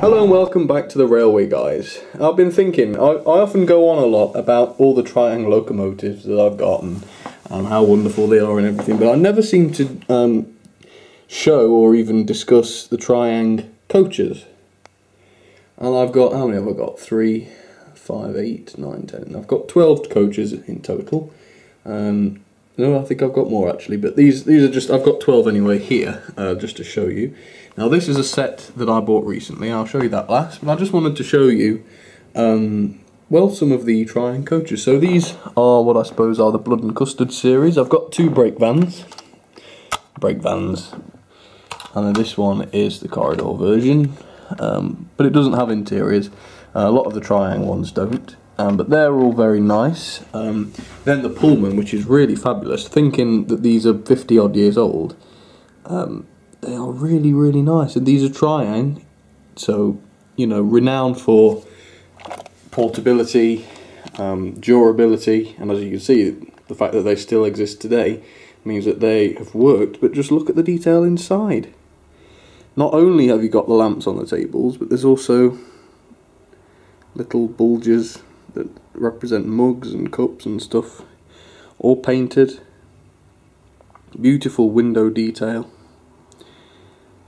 Hello and welcome back to the Railway Guys. I've been thinking, I often go on a lot about all the Triang locomotives that I've got and how wonderful they are and everything, but I never seem to show or even discuss the Triang coaches. And I've got, how many have I got? 3, 5, 8, 9, 10. I've got 12 coaches in total. No, I think I've got more actually, but these are just, I've got 12 anyway here, just to show you. Now this is a set that I bought recently, I'll show you that last, but I just wanted to show you, well, some of the Triang coaches. So these are what I suppose are the Blood and Custard series. I've got 2 brake vans, and then this one is the corridor version, but it doesn't have interiors. A lot of the Triang ones don't. But they're all very nice. Then the Pullman, which is really fabulous. Thinking that these are 50 odd years old, they are really, really nice. And these are Triang, so, you know, renowned for portability, durability, and as you can see, the fact that they still exist today means that they have worked. But just look at the detail inside. Not only have you got the lamps on the tables, but there's also little bulges that represent mugs and cups and stuff, all painted. Beautiful window detail.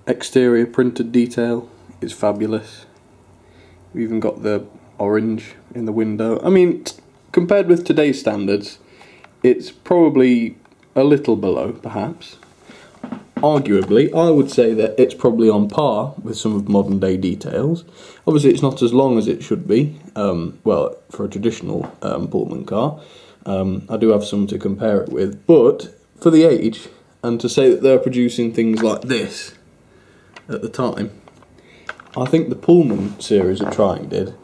Exterior printed detail is fabulous. We've even got the orange in the window. I mean, compared with today's standards, it's probably a little below, perhaps. Arguably, I would say that it's probably on par with some of modern day details. Obviously it's not as long as it should be, well, for a traditional Pullman car. I do have some to compare it with, but for the age, and to say that they're producing things like this at the time, I think the Pullman series that Triang did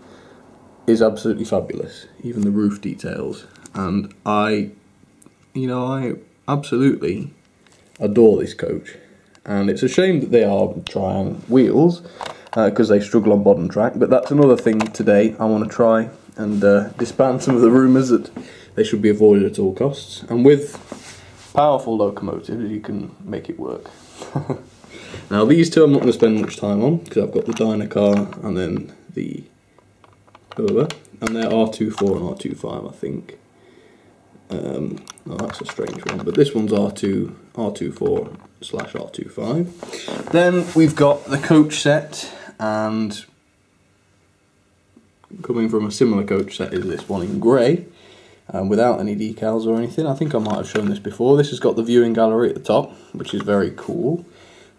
is absolutely fabulous. Even the roof details, and I absolutely adore this coach. And it's a shame that they are Triang wheels because they struggle on bottom track, but that's another thing today I want to try and disband some of the rumours that they should be avoided at all costs. And with powerful locomotives you can make it work. Now these two I'm not going to spend much time on because I've got the Dynacar and then the Urba, and they're R24 and R25 I think. Oh, that's a strange one, but this one's R24/R25. Then we've got the coach set, and coming from a similar coach set is this one in grey, without any decals or anything. I think I might have shown this before. This has got the viewing gallery at the top, which is very cool.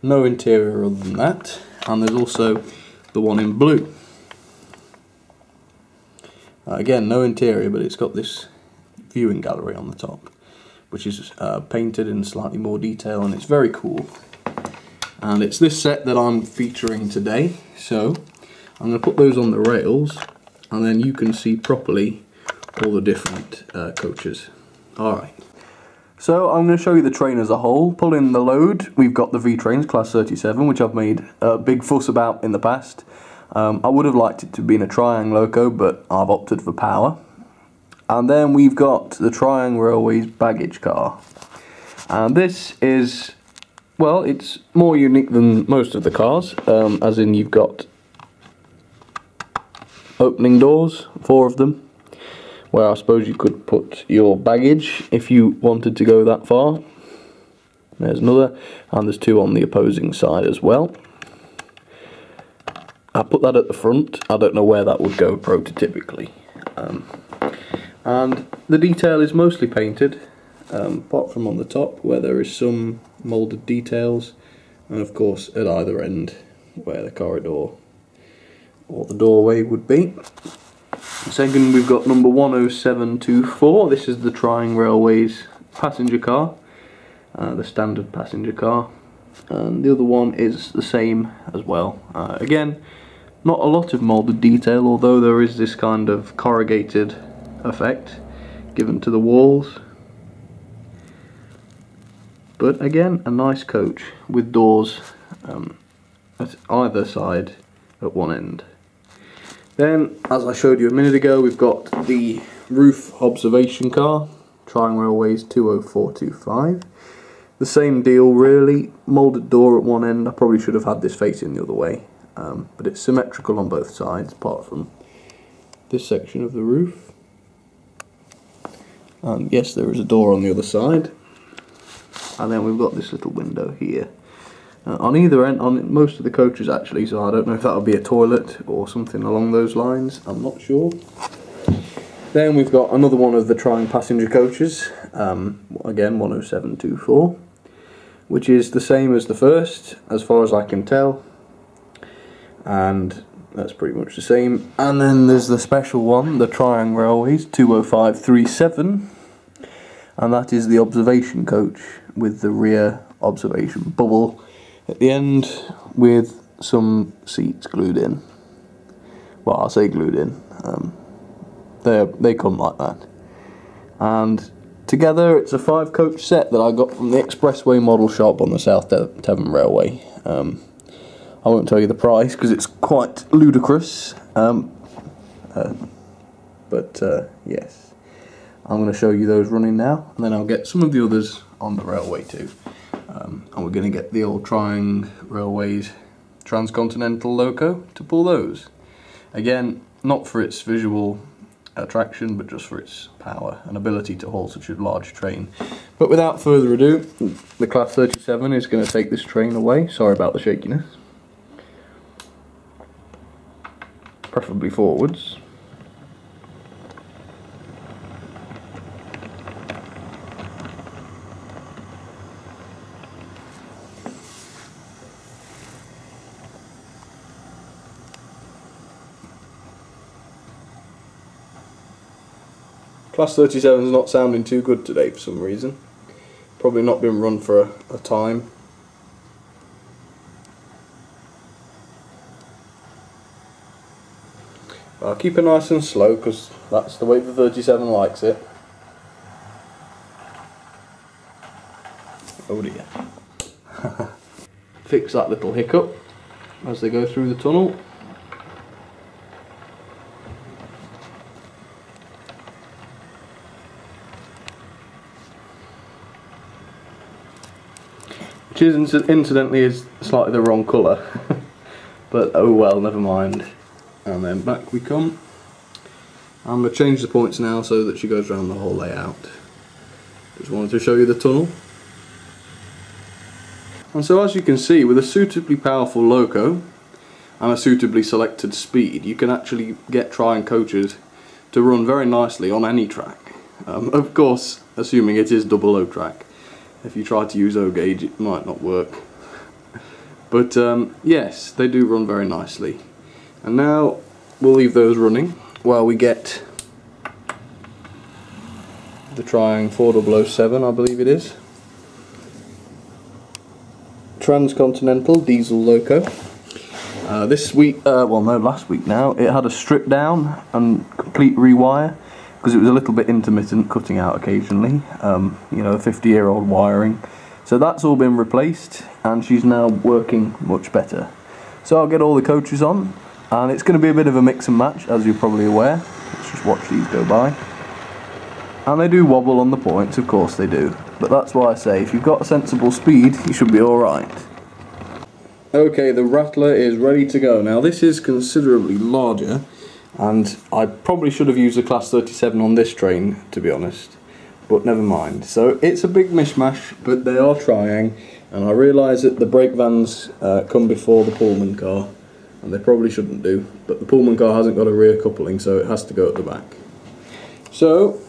No interior other than that, and there's also the one in blue. Again, no interior, but it's got this viewing gallery on the top, which is painted in slightly more detail, and it's very cool. And it's this set that I'm featuring today, so I'm going to put those on the rails and then you can see properly all the different coaches. Alright, so I'm going to show you the train as a whole. Pulling the load, we've got the V-Trains Class 37, which I've made a big fuss about in the past. I would have liked it to be in a Triang loco, but I've opted for power. And then we've got the Triang Railways baggage car. And this is, well, it's more unique than most of the cars, as in you've got opening doors, 4 of them, where I suppose you could put your baggage if you wanted to go that far. There's another, and there's 2 on the opposing side as well. I put that at the front. I don't know where that would go prototypically. And the detail is mostly painted, apart from on the top where there is some moulded details, and of course at either end where the corridor or the doorway would be. Second, we've got number 10724. This is the Triang Railways passenger car, the standard passenger car, and the other one is the same as well. Again, not a lot of moulded detail, although there is this kind of corrugated effect given to the walls, but again a nice coach with doors at either side at one end. Then, as I showed you a minute ago, we've got the roof observation car, Triang Railways 20425. The same deal really, moulded door at one end. I probably should have had this facing the other way. but it's symmetrical on both sides apart from this section of the roof. And yes, there is a door on the other side, and then we've got this little window here. On either end, on most of the coaches actually, so I don't know if that'll be a toilet or something along those lines, I'm not sure. Then we've got another one of the Triang passenger coaches, again 10724, which is the same as the first as far as I can tell, and that's pretty much the same. And then there's the special one, the Triang Railways 20537, and that is the observation coach with the rear observation bubble at the end with some seats glued in. Well, I'll say glued in. They come like that. And together it's a 5-coach set that I got from the Expressway model shop on the South Devon Railway. I won't tell you the price because it's quite ludicrous. Yes, I'm going to show you those running now, and then I'll get some of the others on the railway too. And we're going to get the old Triang Railways Transcontinental loco to pull those. Again, not for its visual attraction, but just for its power and ability to haul such a large train. But without further ado, the Class 37 is going to take this train away. Sorry about the shakiness. Preferably forwards. Class 37 is not sounding too good today for some reason. Probably not been run for a time. But I'll keep it nice and slow because that's the way the 37 likes it. Oh dear. Fix that little hiccup as they go through the tunnel. Which is incidentally is slightly the wrong colour, but oh well, never mind. And then back we come. I'm going to change the points now so that she goes around the whole layout. Just wanted to show you the tunnel. And so as you can see, with a suitably powerful loco and a suitably selected speed, you can actually get Triang coaches to run very nicely on any track. Of course, assuming it is double O track. If you try to use O gauge, it might not work. But yes, they do run very nicely. And now we'll leave those running while we get the Triang 4007, I believe it is. Transcontinental diesel loco. This week, well no, last week now, it had a strip down and complete rewire because it was a little bit intermittent, cutting out occasionally. You know, 50-year-old wiring. So that's all been replaced, and she's now working much better. So I'll get all the coaches on, and it's going to be a bit of a mix and match, as you're probably aware. Let's just watch these go by. And they do wobble on the points, of course they do. But that's why I say, if you've got a sensible speed, you should be alright. Okay, the Rattler is ready to go. Now this is considerably larger, and I probably should have used a Class 37 on this train, to be honest. But never mind. So it's a big mishmash, but they are Triang, and I realise that the brake vans come before the Pullman car, and they probably shouldn't do, but the Pullman car hasn't got a rear coupling, so it has to go at the back. So,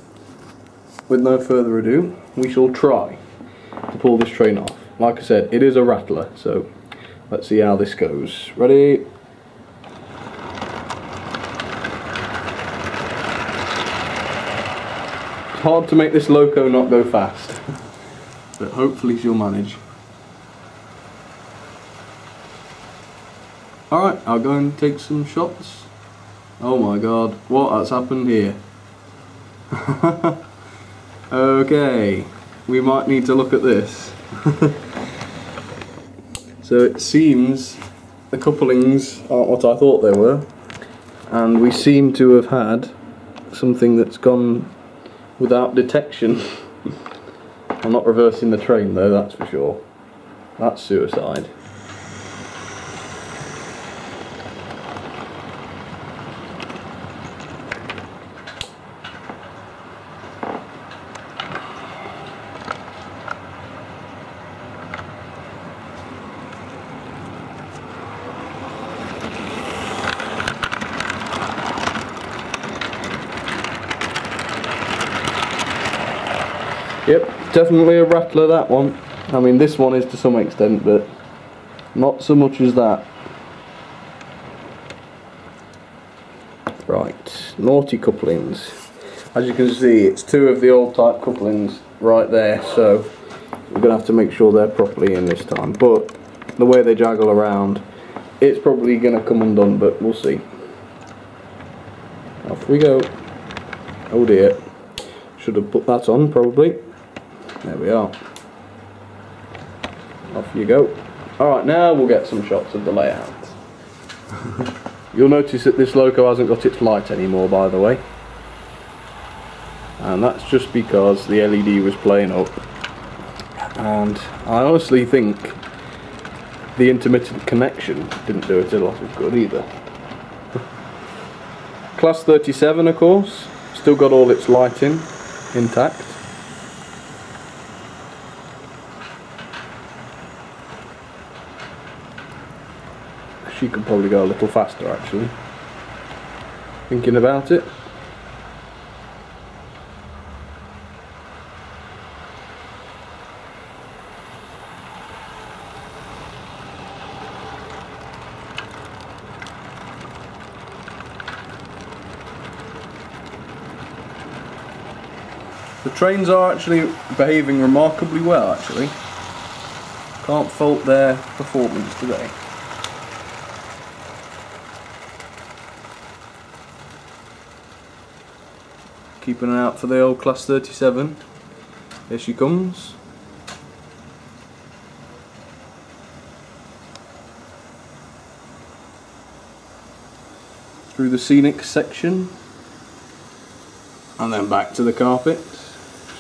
with no further ado, we shall try to pull this train off. Like I said, it is a Rattler, so let's see how this goes. Ready? It's hard to make this loco not go fast, but hopefully she'll manage. Alright, I'll go and take some shots. Oh my god, what has happened here? Okay, we might need to look at this. So it seems the couplings aren't what I thought they were, and we seem to have had something that's gone without detection. I'm not reversing the train though, that's for sure. That's suicide. Yep, definitely a rattler, that one. I mean, this one is to some extent, but not so much as that. Right, naughty couplings. As you can see, it's two of the old type couplings right there, so we're going to have to make sure they're properly in this time. But the way they jaggle around, it's probably going to come undone, but we'll see. Off we go. Oh dear. Should have put that on, probably. There we are. Off you go. Alright, now we'll get some shots of the layout. You'll notice that this loco hasn't got its light anymore, by the way. And that's just because the LED was playing up. And I honestly think the intermittent connection didn't do it a lot of good either. Class 37, of course, still got all its lighting intact. She could probably go a little faster, actually, thinking about it. The trains are actually behaving remarkably well, actually. Can't fault their performance today. Keeping an eye out for the old Class 37. Here she comes. Through the scenic section. And then back to the carpet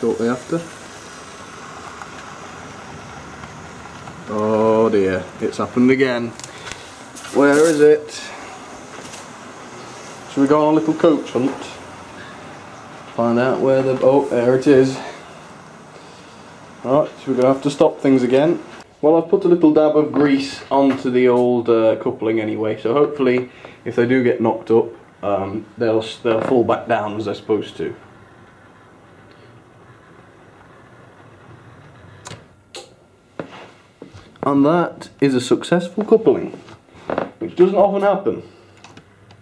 shortly after. Oh dear, it's happened again. Where is it? Should we go on a little coach hunt? Find out where the... oh, there it is. Alright, so we're going to have to stop things again. Well, I've put a little dab of grease onto the old coupling anyway, so hopefully if they do get knocked up, they'll fall back down as they're supposed to. And that is a successful coupling, which doesn't often happen.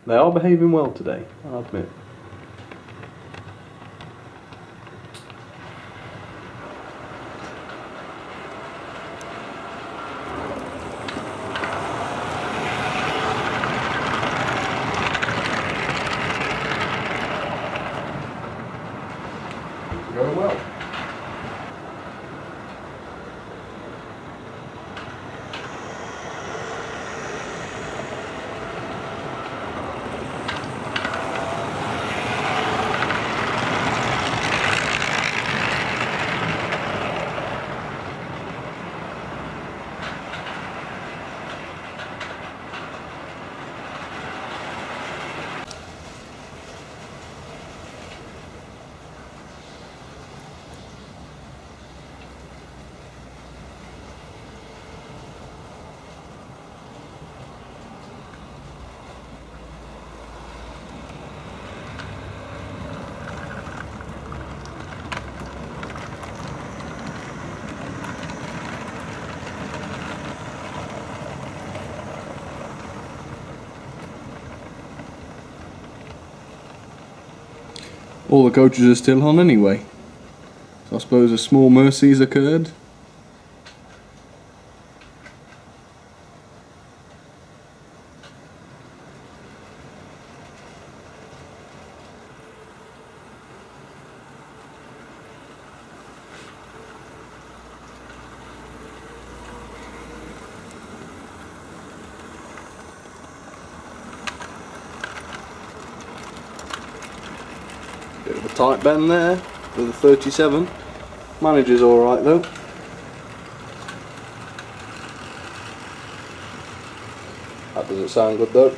They are behaving well today, I'll admit. Going well. All the coaches are still on anyway, so I suppose a small mercy has occurred. Bit of a tight bend there with the 37. Manages alright though. That doesn't sound good though.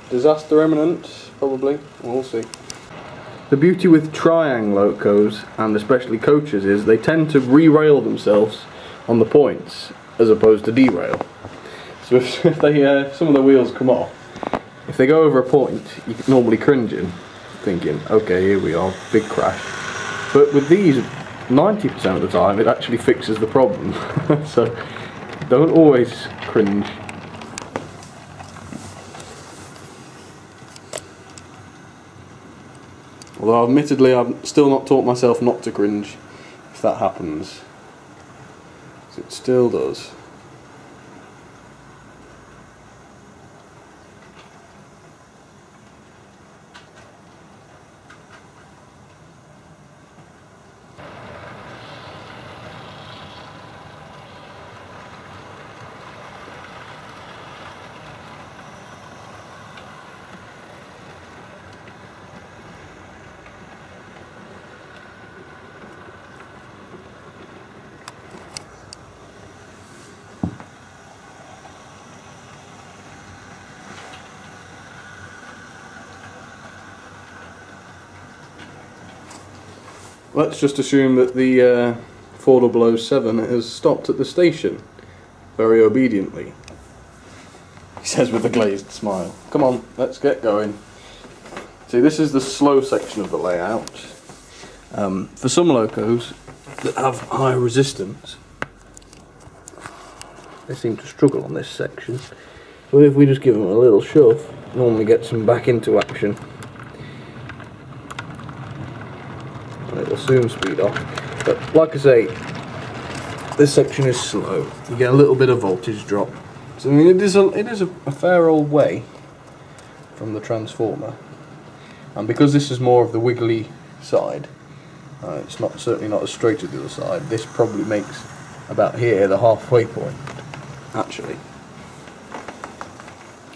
Disaster imminent, probably. We'll see. The beauty with Triang locos, and especially coaches, is they tend to re-rail themselves on the points as opposed to derail. So if they, some of the wheels come off, if they go over a point, you can normally cringe in, thinking, okay, here we are, big crash. But with these, 90% of the time it actually fixes the problem. So don't always cringe. Although admittedly I've still not taught myself not to cringe if that happens. It still does. Let's just assume that the 4007 has stopped at the station, very obediently. He says with a glazed smile. Come on, let's get going. See, this is the slow section of the layout. For some locos that have high resistance, they seem to struggle on this section. But if we just give them a little shove, normally gets them back into action. And it will soon speed up. But like I say, this section is slow. You get a little bit of voltage drop. So I mean, it is a fair old way from the transformer. And because this is more of the wiggly side, it's certainly not as straight as the other side. This probably makes about here the halfway point, actually.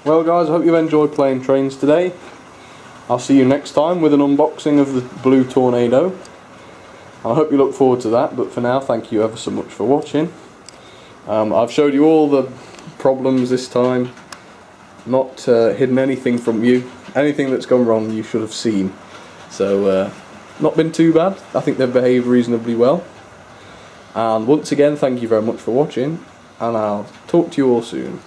Well guys, I hope you've enjoyed playing trains today. I'll see you next time with an unboxing of the Blue Tornado. I hope you look forward to that, but for now, thank you ever so much for watching. I've showed you all the problems this time, not hidden anything from you. Anything that's gone wrong you should have seen. So, not been too bad. I think they've behaved reasonably well. And once again, thank you very much for watching, and I'll talk to you all soon.